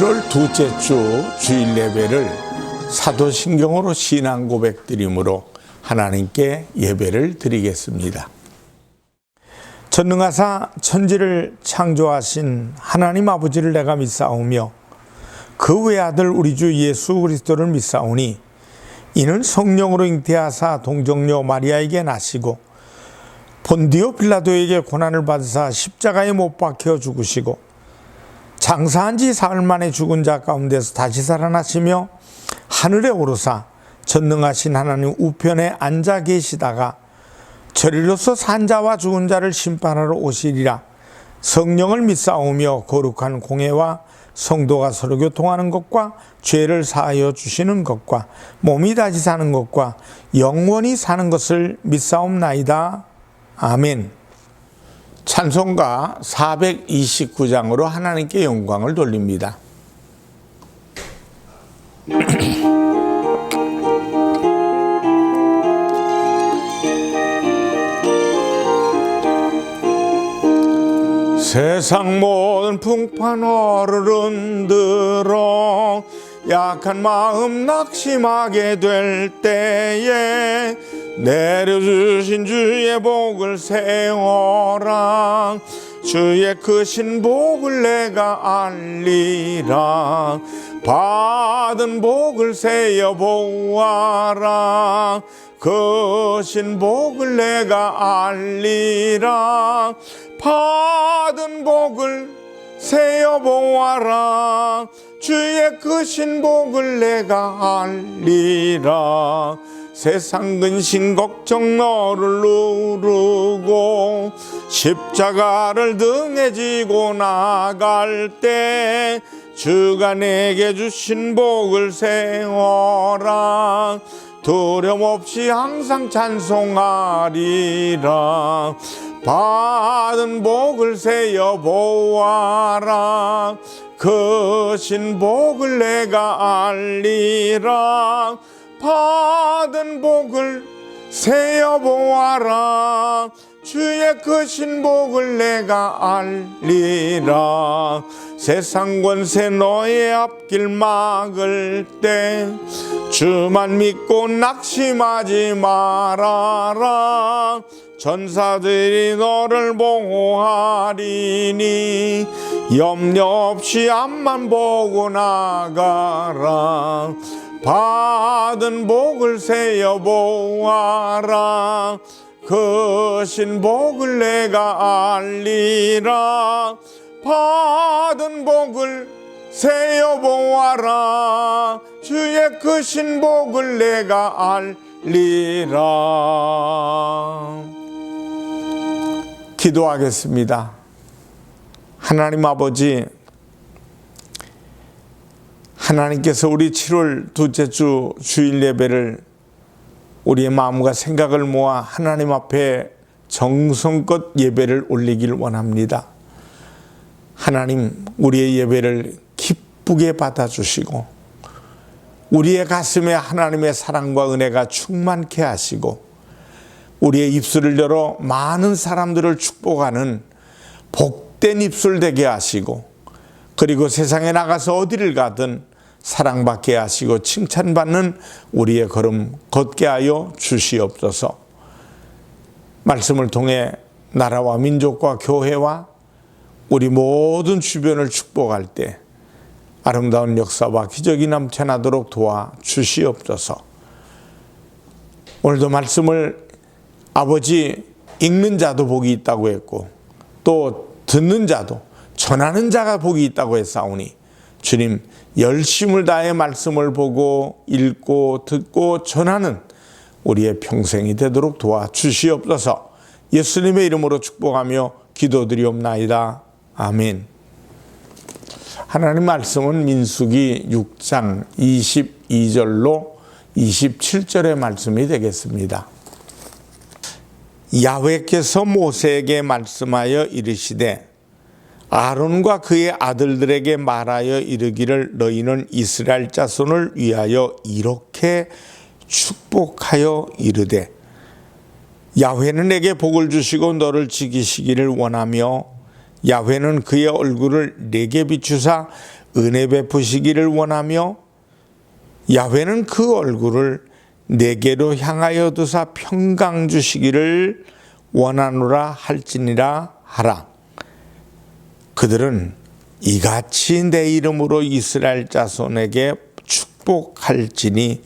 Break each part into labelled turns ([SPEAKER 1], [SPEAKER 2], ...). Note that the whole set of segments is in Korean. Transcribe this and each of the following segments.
[SPEAKER 1] 7월 둘째 주 주일 예배를 사도신경으로 신앙 고백 드림으로 하나님께 예배를 드리겠습니다. 전능하사 천지를 창조하신 하나님 아버지를 내가 믿사오며 그 외아들 우리 주 예수 그리스도를 믿사오니 이는 성령으로 잉태하사 동정녀 마리아에게 나시고 본디오 빌라도에게 고난을 받으사 십자가에 못 박혀 죽으시고 장사한 지 사흘 만에 죽은 자 가운데서 다시 살아나시며 하늘에 오르사 전능하신 하나님 우편에 앉아 계시다가 저리로서 산 자와 죽은 자를 심판하러 오시리라. 성령을 믿사오며 거룩한 공회와 성도가 서로 교통하는 것과 죄를 사하여 주시는 것과 몸이 다시 사는 것과 영원히 사는 것을 믿사옵나이다. 아멘. 찬송가 429장으로 하나님께 영광을 돌립니다. 세상 모든 풍파 어른들어 약한 마음 낙심하게 될 때에 내려주신 주의 복을 세워라. 주의 크신 복을 내가 알리라. 받은 복을 세어 보아라. 크신 복을 내가 알리라. 받은 복을 세어 보아라. 주의 크신 복을 내가 알리라. 세상 근심 걱정 너를 누르고 십자가를 등에 지고 나갈 때 주가 내게 주신 복을 세워라. 두려움 없이 항상 찬송하리라. 받은 복을 세어 보아라. 크신 복을 내가 알리라. 받은 복을 세어 보아라. 주의 크신 복을 내가 알리라. 세상 권세 너의 앞길 막을 때 주만 믿고 낙심하지 말아라. 전사들이 너를 보호하리니 염려 없이 앞만 보고 나가라. 받은 복을 세어 보아라. 크신 복을 내가 알리라. 받은 복을 세어 보아라. 주의 크신 복을 내가 알리라. 기도하겠습니다. 하나님 아버지, 하나님께서 우리 7월 둘째 주 주일 예배를 우리의 마음과 생각을 모아 하나님 앞에 정성껏 예배를 올리길 원합니다. 하나님, 우리의 예배를 기쁘게 받아주시고 우리의 가슴에 하나님의 사랑과 은혜가 충만케 하시고 우리의 입술을 열어 많은 사람들을 축복하는 복된 입술 되게 하시고 그리고 세상에 나가서 어디를 가든 사랑받게 하시고 칭찬받는 우리의 걸음 걷게 하여 주시옵소서. 말씀을 통해 나라와 민족과 교회와 우리 모든 주변을 축복할 때 아름다운 역사와 기적이 넘쳐나도록 도와 주시옵소서. 오늘도 말씀을 아버지 읽는 자도 복이 있다고 했고 또 듣는 자도 전하는 자가 복이 있다고 했사오니 주님, 열심을 다해 말씀을 보고 읽고 듣고 전하는 우리의 평생이 되도록 도와주시옵소서. 예수님의 이름으로 축복하며 기도드리옵나이다. 아멘. 하나님 말씀은 민수기 6장 22절로 27절의 말씀이 되겠습니다. 야훼께서 모세에게 말씀하여 이르시되 아론과 그의 아들들에게 말하여 이르기를 너희는 이스라엘 자손을 위하여 이렇게 축복하여 이르되 야훼는 내게 복을 주시고 너를 지키시기를 원하며 야훼는 그의 얼굴을 내게 비추사 은혜 베푸시기를 원하며 야훼는 그 얼굴을 내게로 향하여 두사 평강 주시기를 원하노라 할지니라 하라. 그들은 이같이 내 이름으로 이스라엘 자손에게 축복할지니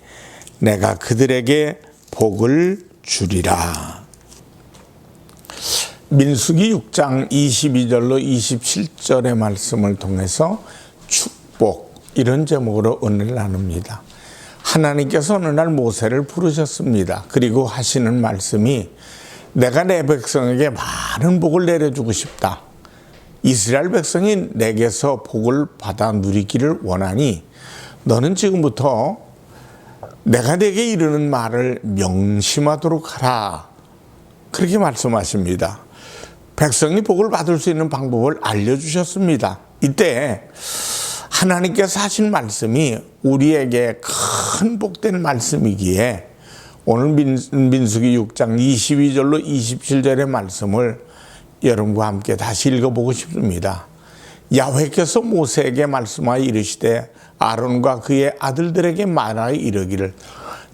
[SPEAKER 1] 내가 그들에게 복을 주리라. 민수기 6장 22절로 27절의 말씀을 통해서 축복, 이런 제목으로 은혜를 나눕니다. 하나님께서 어느 날 모세를 부르셨습니다. 그리고 하시는 말씀이 내가 내 백성에게 많은 복을 내려주고 싶다. 이스라엘 백성이 내게서 복을 받아 누리기를 원하니 너는 지금부터 내가 내게 이르는 말을 명심하도록 하라. 그렇게 말씀하십니다. 백성이 복을 받을 수 있는 방법을 알려주셨습니다. 이때 하나님께서 하신 말씀이 우리에게 큰 복된 말씀이기에 오늘 민수기 6장 22절로 27절의 말씀을 여러분과 함께 다시 읽어보고 싶습니다. 야훼께서 모세에게 말씀하여 이르시되 아론과 그의 아들들에게 말하여 이르기를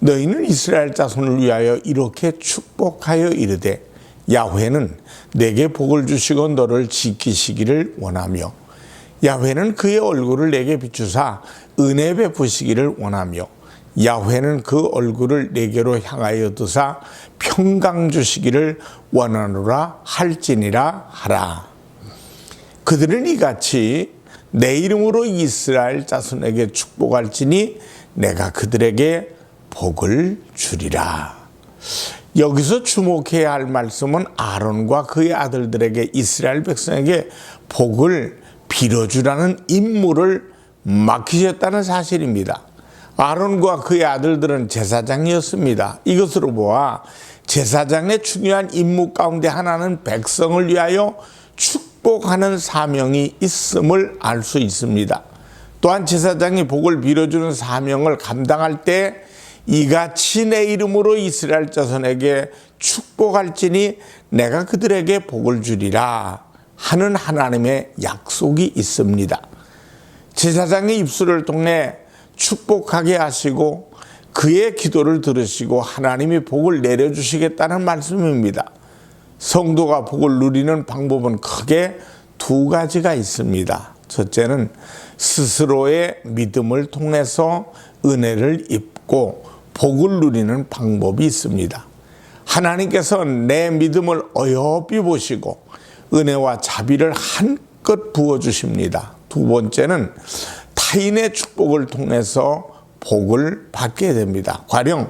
[SPEAKER 1] 너희는 이스라엘 자손을 위하여 이렇게 축복하여 이르되 야훼는 내게 복을 주시고 너를 지키시기를 원하며 야훼는 그의 얼굴을 내게 비추사 은혜 베푸시기를 원하며 야훼는 그 얼굴을 내게로 향하여 두사 평강 주시기를 원하노라 할지니라 하라. 그들은 이같이 내 이름으로 이스라엘 자손에게 축복할지니 내가 그들에게 복을 주리라. 여기서 주목해야 할 말씀은 아론과 그의 아들들에게 이스라엘 백성에게 복을 빌어주라는 임무를 맡기셨다는 사실입니다. 아론과 그의 아들들은 제사장이었습니다. 이것으로 보아 제사장의 중요한 임무 가운데 하나는 백성을 위하여 축복하는 사명이 있음을 알 수 있습니다. 또한 제사장이 복을 빌어주는 사명을 감당할 때 이같이 내 이름으로 이스라엘 자손에게 축복할지니 내가 그들에게 복을 주리라 하는 하나님의 약속이 있습니다. 제사장의 입술을 통해 축복하게 하시고 그의 기도를 들으시고 하나님이 복을 내려주시겠다는 말씀입니다. 성도가 복을 누리는 방법은 크게 두 가지가 있습니다. 첫째는 스스로의 믿음을 통해서 은혜를 입고 복을 누리는 방법이 있습니다. 하나님께서 내 믿음을 어여삐 보시고 은혜와 자비를 한껏 부어주십니다. 두 번째는 타인의 축복을 통해서 복을 받게 됩니다. 가령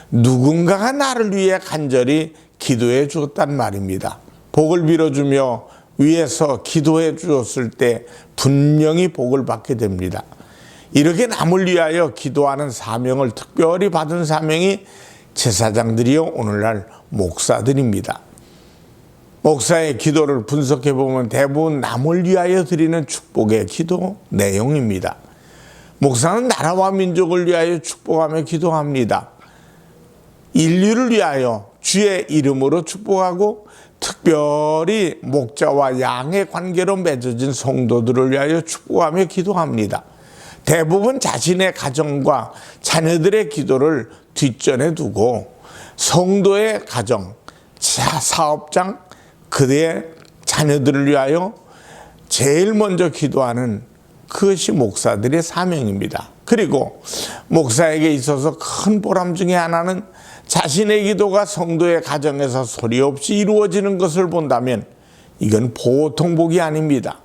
[SPEAKER 1] 누군가가 나를 위해 간절히 기도해 주었단 말입니다. 복을 빌어주며 위에서 기도해 주었을 때 분명히 복을 받게 됩니다. 이렇게 남을 위하여 기도하는 사명을 특별히 받은 사명이 제사장들이요 오늘날 목사들입니다. 목사의 기도를 분석해 보면 대부분 남을 위하여 드리는 축복의 기도 내용입니다. 목사는 나라와 민족을 위하여 축복하며 기도합니다. 인류를 위하여 주의 이름으로 축복하고 특별히 목자와 양의 관계로 맺어진 성도들을 위하여 축복하며 기도합니다. 대부분 자신의 가정과 자녀들의 기도를 뒷전에 두고 성도의 가정, 사업장, 그의 자녀들을 위하여 제일 먼저 기도하는 그것이 목사들의 사명입니다. 그리고 목사에게 있어서 큰 보람 중에 하나는 자신의 기도가 성도의 가정에서 소리 없이 이루어지는 것을 본다면 이건 보통 복이 아닙니다.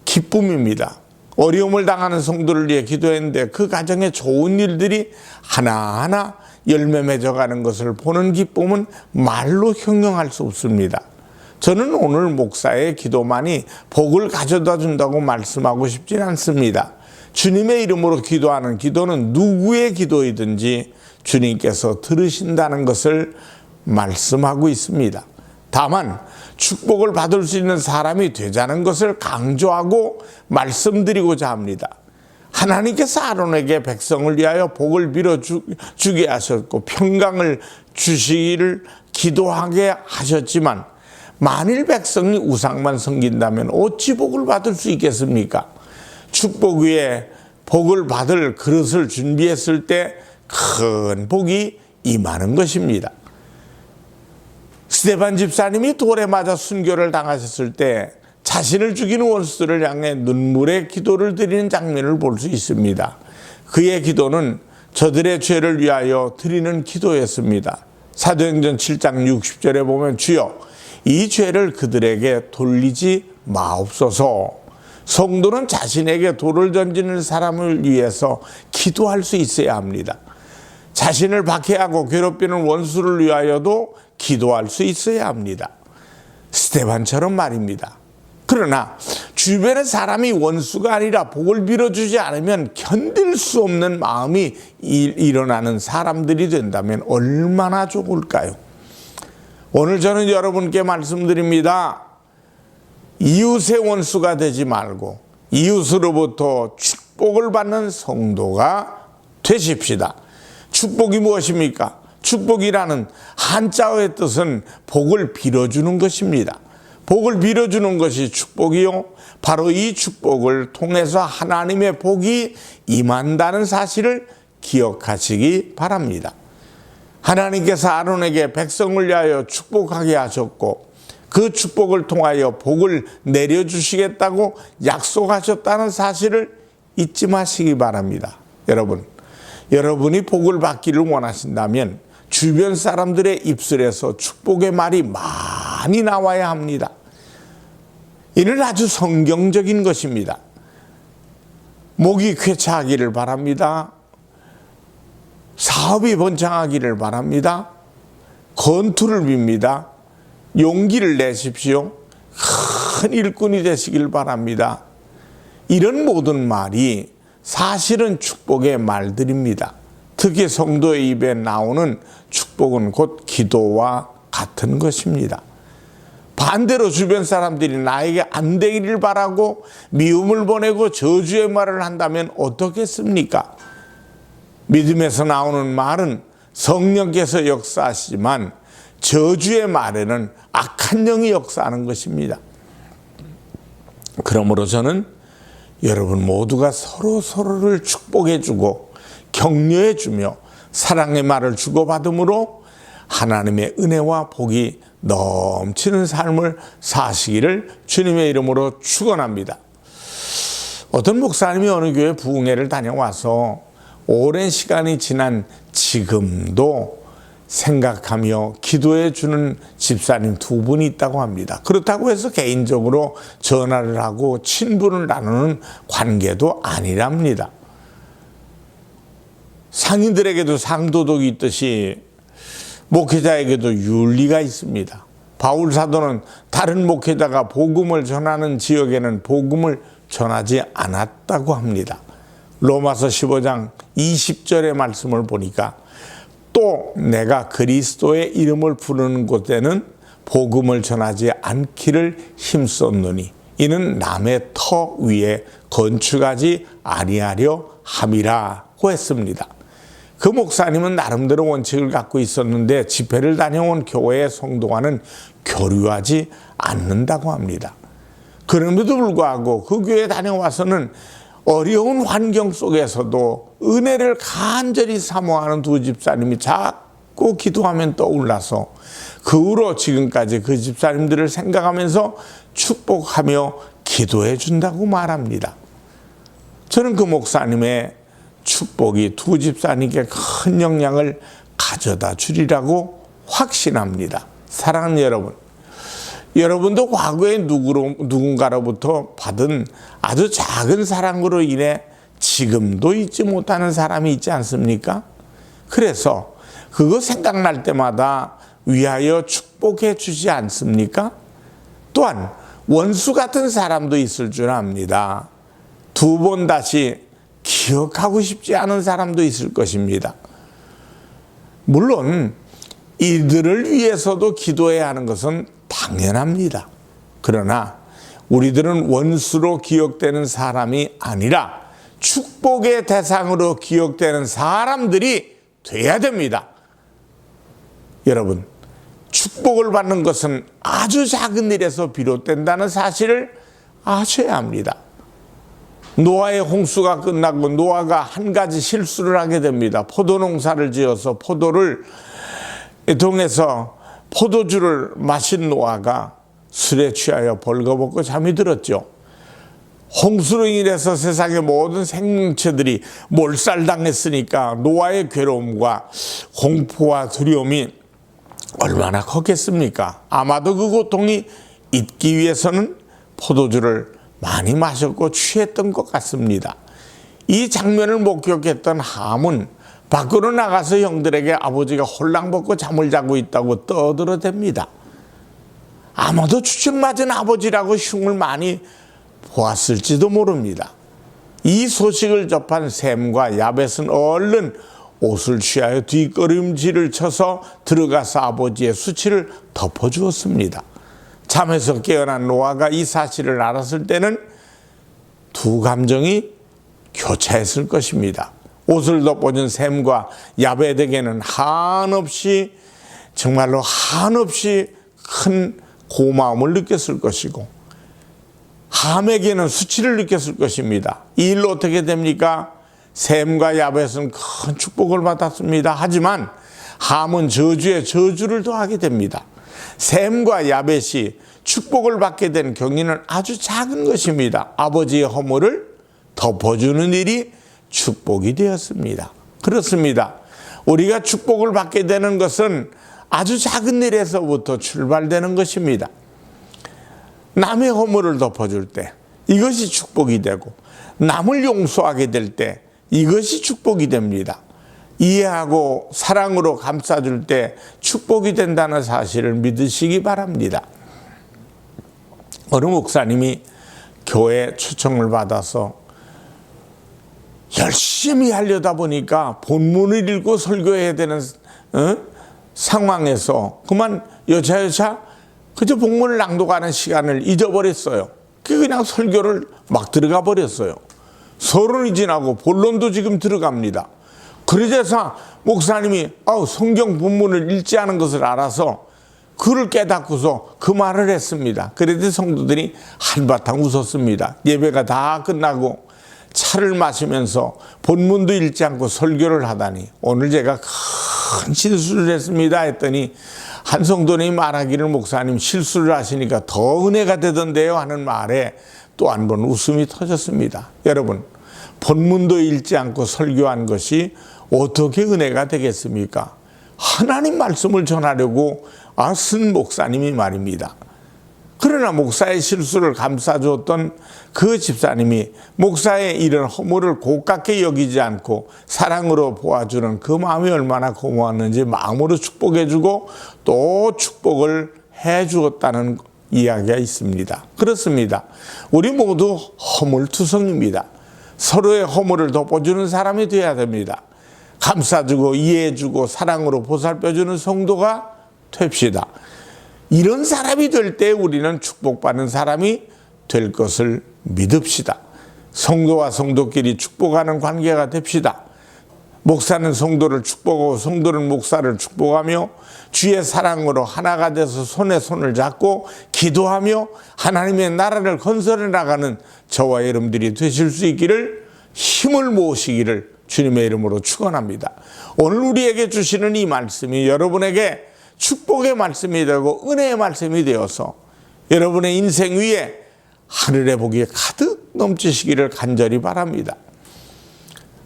[SPEAKER 1] 기쁨입니다. 어려움을 당하는 성도를 위해 기도했는데 그 가정에 좋은 일들이 하나하나 열매 맺어가는 것을 보는 기쁨은 말로 형용할 수 없습니다. 저는 오늘 목사의 기도만이 복을 가져다 준다고 말씀하고 싶진 않습니다. 주님의 이름으로 기도하는 기도는 누구의 기도이든지 주님께서 들으신다는 것을 말씀하고 있습니다. 다만 축복을 받을 수 있는 사람이 되자는 것을 강조하고 말씀드리고자 합니다. 하나님께서 아론에게 백성을 위하여 복을 빌어주게 하셨고 평강을 주시기를 기도하게 하셨지만 만일 백성이 우상만 섬긴다면 어찌 복을 받을 수 있겠습니까? 축복 위에 복을 받을 그릇을 준비했을 때 큰 복이 임하는 것입니다. 스데반 집사님이 돌에 맞아 순교를 당하셨을 때 자신을 죽이는 원수들을 향해 눈물의 기도를 드리는 장면을 볼 수 있습니다. 그의 기도는 저들의 죄를 위하여 드리는 기도였습니다. 사도행전 7장 60절에 보면 주여 이 죄를 그들에게 돌리지 마옵소서. 성도는 자신에게 돌을 던지는 사람을 위해서 기도할 수 있어야 합니다. 자신을 박해하고 괴롭히는 원수를 위하여도 기도할 수 있어야 합니다. 스데반처럼 말입니다. 그러나 주변의 사람이 원수가 아니라 복을 빌어주지 않으면 견딜 수 없는 마음이 일어나는 사람들이 된다면 얼마나 좋을까요? 오늘 저는 여러분께 말씀드립니다. 이웃의 원수가 되지 말고 이웃으로부터 축복을 받는 성도가 되십시다. 축복이 무엇입니까? 축복이라는 한자어의 뜻은 복을 빌어주는 것입니다. 복을 빌어주는 것이 축복이요. 바로 이 축복을 통해서 하나님의 복이 임한다는 사실을 기억하시기 바랍니다. 하나님께서 아론에게 백성을 위하여 축복하게 하셨고 그 축복을 통하여 복을 내려주시겠다고 약속하셨다는 사실을 잊지 마시기 바랍니다. 여러분이 복을 받기를 원하신다면 주변 사람들의 입술에서 축복의 말이 많이 나와야 합니다. 이는 아주 성경적인 것입니다. 목이 쾌차하기를 바랍니다. 사업이 번창하기를 바랍니다. 건투를 빕니다. 용기를 내십시오. 큰 일꾼이 되시길 바랍니다. 이런 모든 말이 사실은 축복의 말들입니다. 특히 성도의 입에 나오는 축복은 곧 기도와 같은 것입니다. 반대로 주변 사람들이 나에게 안 되기를 바라고 미움을 보내고 저주의 말을 한다면 어떻겠습니까? 믿음에서 나오는 말은 성령께서 역사하시지만 저주의 말에는 악한 영이 역사하는 것입니다. 그러므로 저는 여러분 모두가 서로를 축복해주고 격려해주며 사랑의 말을 주고받음으로 하나님의 은혜와 복이 넘치는 삶을 사시기를 주님의 이름으로 축원합니다. 어떤 목사님이 어느 교회 부흥회를 다녀와서 오랜 시간이 지난 지금도 생각하며 기도해 주는 집사님 두 분이 있다고 합니다. 그렇다고 해서 개인적으로 전화를 하고 친분을 나누는 관계도 아니랍니다. 상인들에게도 상도덕이 있듯이 목회자에게도 윤리가 있습니다. 바울 사도는 다른 목회자가 복음을 전하는 지역에는 복음을 전하지 않았다고 합니다. 로마서 15장 20절의 말씀을 보니까 또 내가 그리스도의 이름을 부르는 곳에는 복음을 전하지 않기를 힘썼노니 이는 남의 터 위에 건축하지 아니하려 함이라고 했습니다. 그 목사님은 나름대로 원칙을 갖고 있었는데 집회를 다녀온 교회의 성도와는 교류하지 않는다고 합니다. 그럼에도 불구하고 그 교회에 다녀와서는 어려운 환경 속에서도 은혜를 간절히 사모하는 두 집사님이 자꾸 기도하면 떠올라서 그 후로 지금까지 그 집사님들을 생각하면서 축복하며 기도해 준다고 말합니다. 저는 그 목사님의 축복이 두 집사님께 큰 영향을 가져다 주리라고 확신합니다. 사랑하는 여러분, 여러분도 과거에 누군가로부터 받은 아주 작은 사랑으로 인해 지금도 잊지 못하는 사람이 있지 않습니까? 그래서 그거 생각날 때마다 위하여 축복해 주지 않습니까? 또한 원수 같은 사람도 있을 줄 압니다. 두 번 다시 기억하고 싶지 않은 사람도 있을 것입니다. 물론 이들을 위해서도 기도해야 하는 것은 당연합니다. 그러나 우리들은 원수로 기억되는 사람이 아니라 축복의 대상으로 기억되는 사람들이 돼야 됩니다. 여러분, 축복을 받는 것은 아주 작은 일에서 비롯된다는 사실을 아셔야 합니다. 노아의 홍수가 끝나고 노아가 한 가지 실수를 하게 됩니다. 포도 농사를 지어서 포도를 통해서 포도주를 마신 노아가 술에 취하여 벌거벗고 잠이 들었죠. 홍수로 인해서 세상의 모든 생명체들이 몰살당했으니까 노아의 괴로움과 공포와 두려움이 얼마나 컸겠습니까? 아마도 그 고통이 잊기 위해서는 포도주를 많이 마셨고 취했던 것 같습니다. 이 장면을 목격했던 함은 밖으로 나가서 형들에게 아버지가 홀랑벗고 잠을 자고 있다고 떠들어댑니다. 아마도 추측맞은 아버지라고 흉을 많이 보았을지도 모릅니다. 이 소식을 접한 셈과 야벳은 얼른 옷을 취하여 뒷걸음질을 쳐서 들어가서 아버지의 수치를 덮어주었습니다. 잠에서 깨어난 노아가 이 사실을 알았을 때는 두 감정이 교차했을 것입니다. 옷을 덮어준 셈과 야벳에게는 한없이 정말로 한없이 큰 고마움을 느꼈을 것이고 함에게는 수치를 느꼈을 것입니다. 이 일로 어떻게 됩니까? 셈과 야벳은 큰 축복을 받았습니다. 하지만 함은 저주에 저주를 더하게 됩니다. 셈과 야벳이 축복을 받게 된 경위는 아주 작은 것입니다. 아버지의 허물을 덮어주는 일이 축복이 되었습니다. 그렇습니다. 우리가 축복을 받게 되는 것은 아주 작은 일에서부터 출발되는 것입니다. 남의 허물을 덮어줄 때 이것이 축복이 되고 남을 용서하게 될 때 이것이 축복이 됩니다. 이해하고 사랑으로 감싸줄 때 축복이 된다는 사실을 믿으시기 바랍니다. 어느 목사님이 교회 초청을 받아서 열심히 하려다 보니까 본문을 읽고 설교해야 되는 상황에서 그만 여차여차 그저 본문을 낭독하는 시간을 잊어버렸어요. 그냥 설교를 막 들어가 버렸어요. 서론이 지나고 본론도 지금 들어갑니다. 그래서 목사님이 성경 본문을 읽지 않은 것을 알아서 그를 깨닫고서 그 말을 했습니다. 그래도 성도들이 한바탕 웃었습니다. 예배가 다 끝나고 차를 마시면서 본문도 읽지 않고 설교를 하다니 오늘 제가 큰 실수를 했습니다 했더니 한 성도님이 말하기를 목사님 실수를 하시니까 더 은혜가 되던데요 하는 말에 또 한 번 웃음이 터졌습니다. 여러분, 본문도 읽지 않고 설교한 것이 어떻게 은혜가 되겠습니까? 하나님 말씀을 전하려고 쓴 목사님이 말입니다. 그러나 목사의 실수를 감싸주었던 그 집사님이 목사의 이런 허물을 고깝게 여기지 않고 사랑으로 보아주는 그 마음이 얼마나 고마웠는지 마음으로 축복해주고 또 축복을 해주었다는 이야기가 있습니다. 그렇습니다. 우리 모두 허물투성입니다. 서로의 허물을 덮어주는 사람이 되어야 됩니다. 감싸주고 이해해주고 사랑으로 보살펴주는 성도가 됩시다. 이런 사람이 될 때 우리는 축복받는 사람이 될 것을 믿읍시다. 성도와 성도끼리 축복하는 관계가 됩시다. 목사는 성도를 축복하고 성도는 목사를 축복하며 주의 사랑으로 하나가 돼서 손에 손을 잡고 기도하며 하나님의 나라를 건설해 나가는 저와 여러분들이 되실 수 있기를 힘을 모으시기를 주님의 이름으로 축원합니다. 오늘 우리에게 주시는 이 말씀이 여러분에게 축복의 말씀이 되고 은혜의 말씀이 되어서 여러분의 인생 위에 하늘의 복이 가득 넘치시기를 간절히 바랍니다.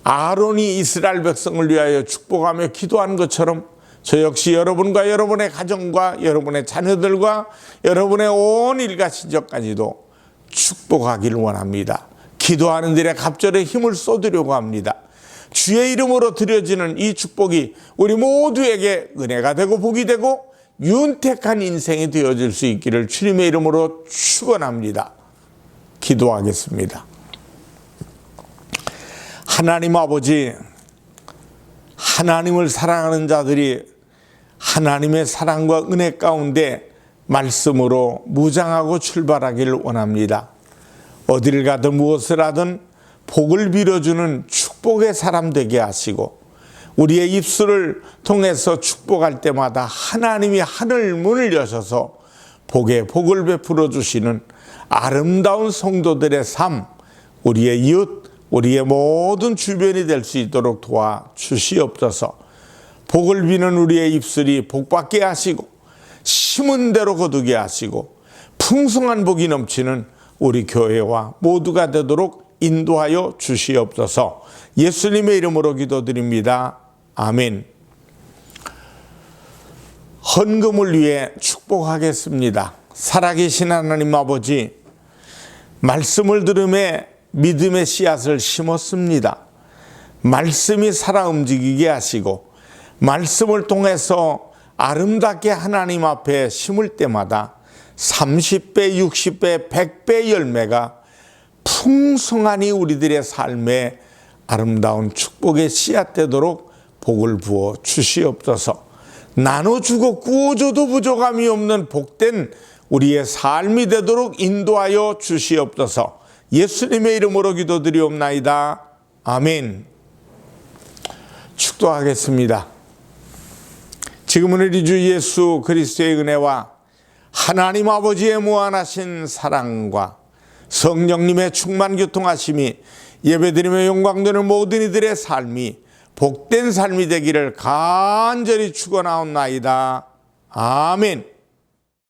[SPEAKER 1] 아론이 이스라엘 백성을 위하여 축복하며 기도한 것처럼 저 역시 여러분과 여러분의 가정과 여러분의 자녀들과 여러분의 온 일가 친척까지도 축복하기를 원합니다. 기도하는 일에 갑절에 힘을 쏟으려고 합니다. 주의 이름으로 드려지는 이 축복이 우리 모두에게 은혜가 되고 복이 되고 윤택한 인생이 되어질 수 있기를 주님의 이름으로 축원합니다. 기도하겠습니다. 하나님 아버지, 하나님을 사랑하는 자들이 하나님의 사랑과 은혜 가운데 말씀으로 무장하고 출발하기를 원합니다. 어딜 가든 무엇을 하든 복을 빌어주는 축복의 사람 되게 하시고 우리의 입술을 통해서 축복할 때마다 하나님이 하늘 문을 여셔서 복에 복을 베풀어 주시는 아름다운 성도들의 삶 우리의 이웃, 우리의 모든 주변이 될 수 있도록 도와주시옵소서. 복을 비는 우리의 입술이 복받게 하시고 심은 대로 거두게 하시고 풍성한 복이 넘치는 우리 교회와 모두가 되도록 인도하여 주시옵소서. 예수님의 이름으로 기도드립니다. 아멘. 헌금을 위해 축복하겠습니다. 살아계신 하나님 아버지, 말씀을 들음에 믿음의 씨앗을 심었습니다. 말씀이 살아 움직이게 하시고 말씀을 통해서 아름답게 하나님 앞에 심을 때마다 30배, 60배, 100배 열매가 풍성하니 우리들의 삶에 아름다운 축복의 씨앗 되도록 복을 부어 주시옵소서. 나눠주고 구워줘도 부족함이 없는 복된 우리의 삶이 되도록 인도하여 주시옵소서. 예수님의 이름으로 기도드리옵나이다. 아멘. 축도하겠습니다. 지금은 우리 주 예수 그리스도의 은혜와 하나님 아버지의 무한하신 사랑과 성령님의 충만 교통하심이 예배드리며 영광되는 모든 이들의 삶이 복된 삶이 되기를 간절히 축원하옵나이다. 아멘.